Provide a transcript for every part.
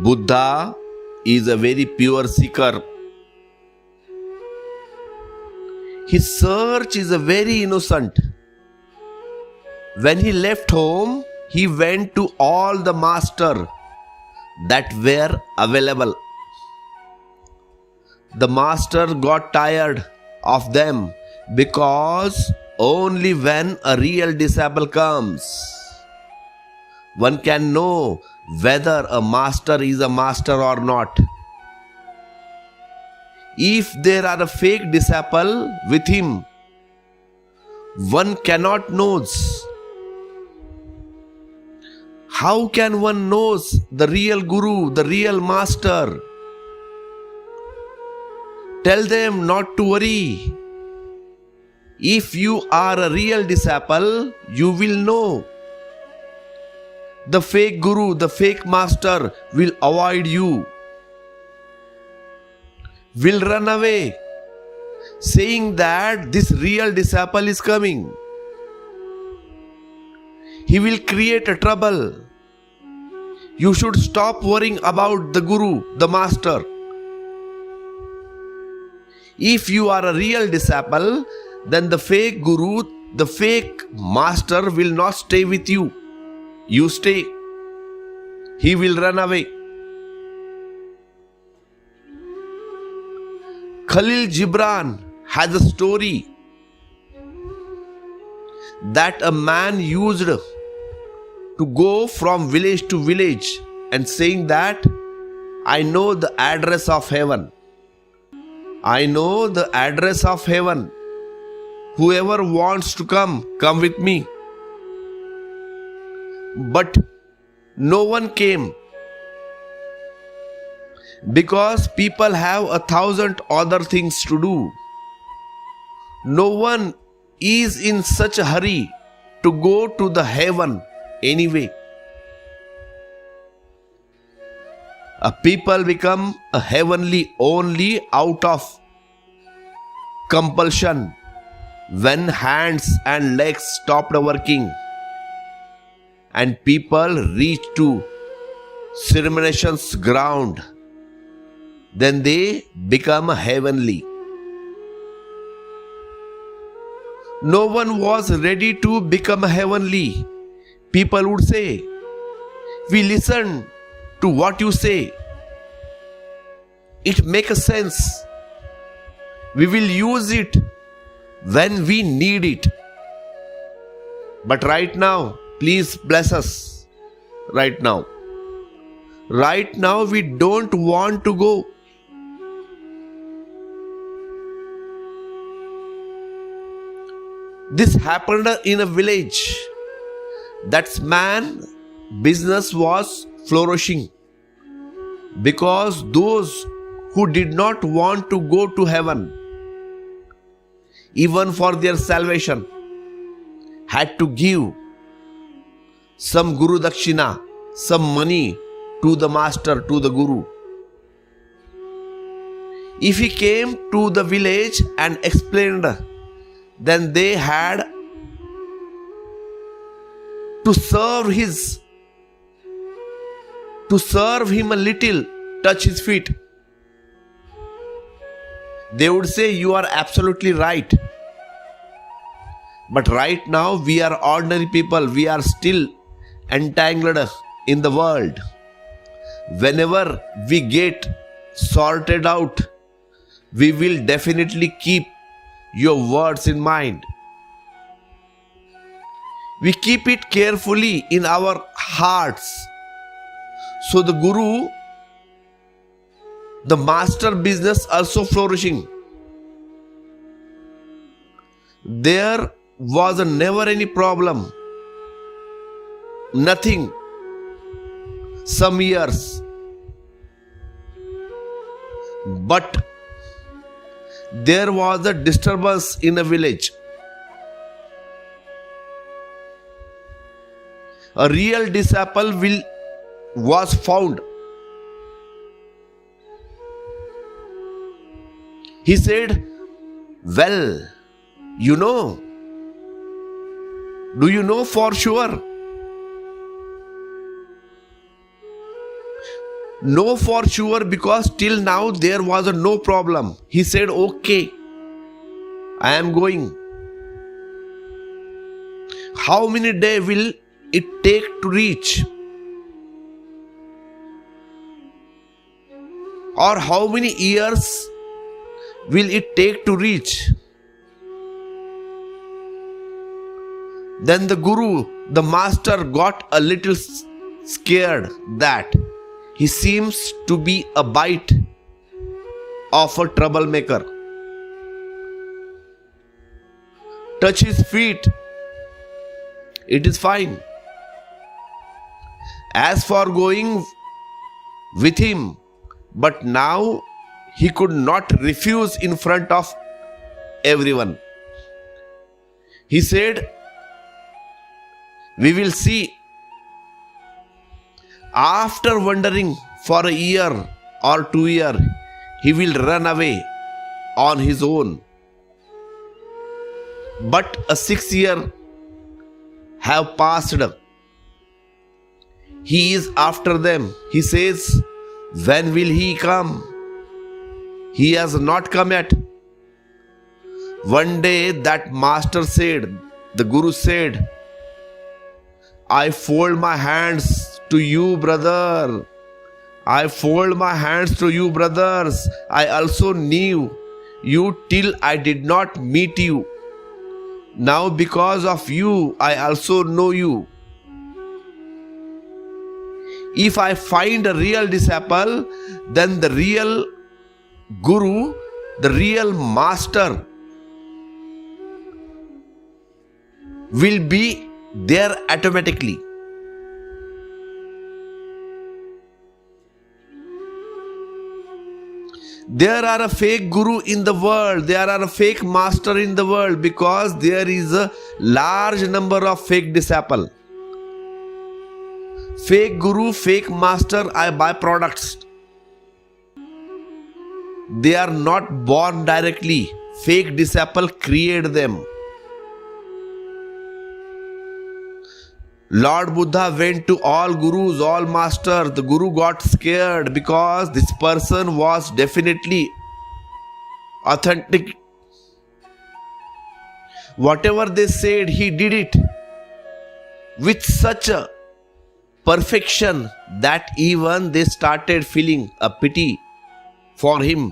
Buddha is a very pure seeker. His search is a very innocent. When he left home, he went to all the masters that were available. The master got tired of them because only when a real disciple comes, one can know whether a master is a master or not. If there are a fake disciple with him, one cannot know. How can one knows the real guru, the real master? Tell them not to worry. If you are a real disciple, you will know. The fake guru, the fake master will avoid you, will run away, saying that this real disciple is coming. He will create a trouble. You should stop worrying about the guru, the master. If you are a real disciple, then the fake guru, the fake master will not stay with you. You stay. He will run away. Khalil Gibran has a story that a man used to go from village to village and saying that, I know the address of heaven. I know the address of heaven. Whoever wants to come with me. But no one came because people have 1,000 other things to do. No one is in such a hurry to go to the heaven anyway. A people become a heavenly only out of compulsion when hands and legs stopped working and people reach to ceremonious ground. Then they become heavenly. No one was ready to become heavenly. People would say, we listen to what you say. It makes sense. We will use it when we need it. But right now, please bless us. Right now. Right now, we don't want to go. This happened in a village. That man business was flourishing because those who did not want to go to heaven, even for their salvation, had to give some Guru Dakshina, some money to the master, to the Guru. If he came to the village and explained, then they had to serve him a little, touch his feet. They would say, you are absolutely right. But right now we are ordinary people. We are still entangled in the world. Whenever we get sorted out, we will definitely keep your words in mind. We keep it carefully in our hearts. So the Guru, the master business also flourishing. There was never any problem. Nothing. Some years. But there was a disturbance in a village. A real disciple was found. He said, well, you know, do you know for sure? know for sure because till now there was no problem. He said, okay, I am going. How many days will it take to reach? Or how many years will it take to reach? Then the guru, the master, got a little scared that he seems to be a bite of a troublemaker. Touch his feet. It is fine. As for going with him, but now he could not refuse in front of everyone. He said, we will see. After wandering for a year or 2 years, he will run away on his own. But a 6 year have passed. He is after them. He says, when will he come? He has not come yet. One day that master said, the guru said, I fold my hands to you, brother. I fold my hands to you, brothers. I also knew you till I did not meet you. Now because of you, I also know you. If I find a real disciple, then the real guru, the real master will be there automatically. There are a fake guru in the world. There are a fake master in the world because there is a large number of fake disciples. Fake guru, fake master are byproducts. They are not born directly. Fake disciple create them. Lord Buddha went to all gurus, all masters. The guru got scared because this person was definitely authentic. Whatever they said, he did it with such a perfection that even they started feeling a pity for him.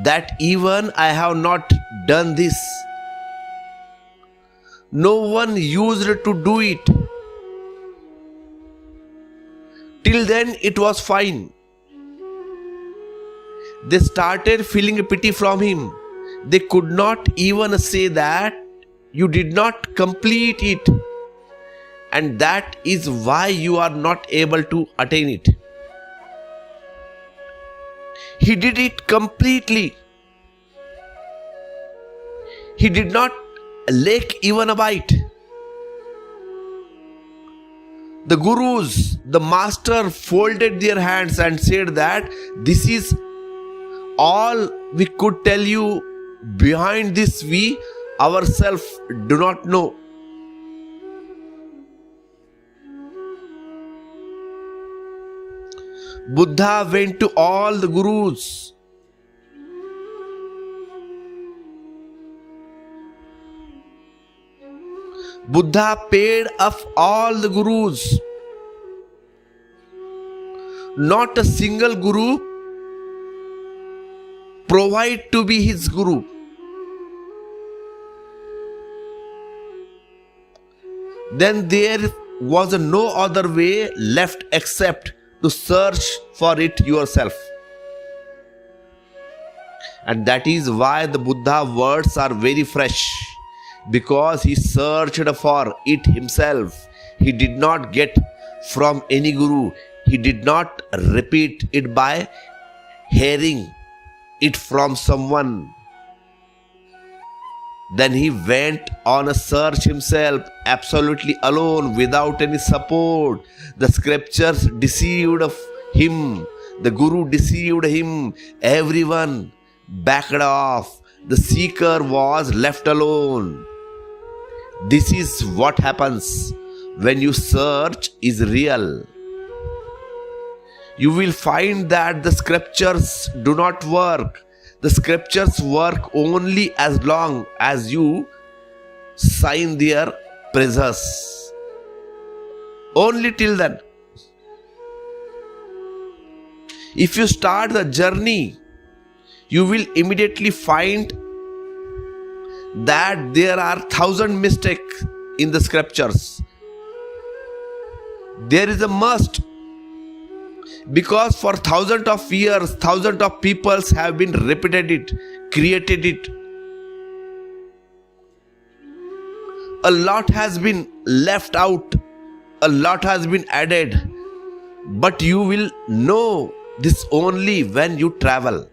That even I have not done this. No one used to do it. Till then it was fine. They started feeling a pity from him. They could not even say that you did not complete it. And that is why you are not able to attain it. He did it completely. He did not lack even a bite. The gurus, the master folded their hands and said that this is all we could tell you. Behind this we ourselves do not know. Buddha went to all the gurus. Buddha paid off all the gurus. Not a single guru provide to be his guru. Then there was no other way left except to search for it yourself. And that is why the Buddha words are very fresh. Because he searched for it himself. He did not get from any guru. He did not repeat it by hearing it from someone. Then he went on a search himself, absolutely alone, without any support. The scriptures deceived him. The guru deceived him. Everyone backed off. The seeker was left alone. This is what happens when your search is real. you will find that the scriptures do not work. The scriptures work only as long as you sign their praises. Only till then. If you start the journey, you will immediately find that there are 1,000 mistakes in the scriptures. There is a must, because for thousands of years, thousands of peoples have been repeated it, created it. A lot has been left out, a lot has been added, but you will know this only when you travel.